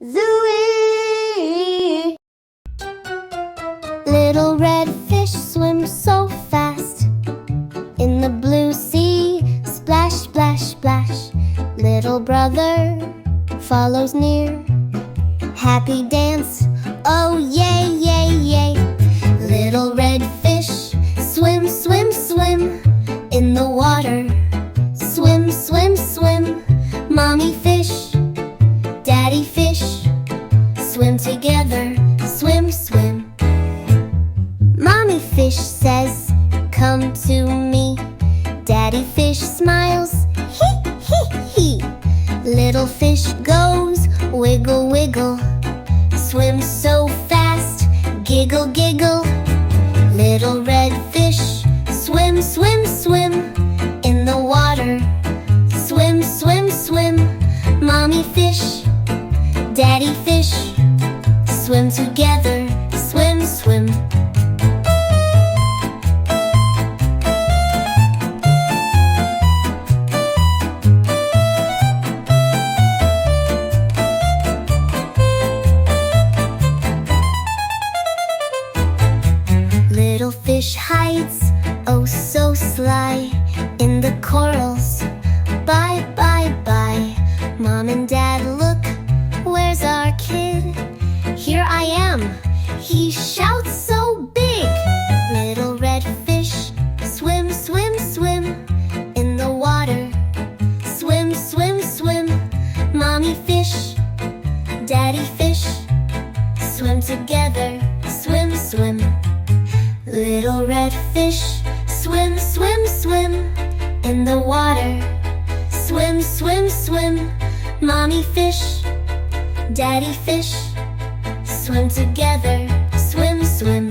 Zuui! Little red fish swims so fast in the blue sea. Splash, splash, splash. Little brother follows near. Happy dance, oh yay, yay, yay. Little red fish swim, swim, swim in the water. Swim, swim, swim. Mommy fish, daddy fish, swim together, swim, swim. Mommy fish says, come to me. Daddy fish smiles, hee, hee, hee. Little fish goes, wiggle, wiggle. Swim so fast, giggle, giggle. Little red fish swim, swim, swim in the water. Swim, swim, swim. Mommy fish, daddy fish, swim together, swim, swim. Little fish hides, oh so sly, in the corals. Bye, bye, bye. Mom and Dad, look, where's our kid? Here I am, he shouts so big. Little red fish, swim, swim, swim in the water. Swim, swim, swim. Mommy fish, daddy fish, swim together, swim, swim. Little red fish, swim, swim, swim in the water. Swim, swim, swim. Mommy fish, daddy fish, swim together, swim, swim.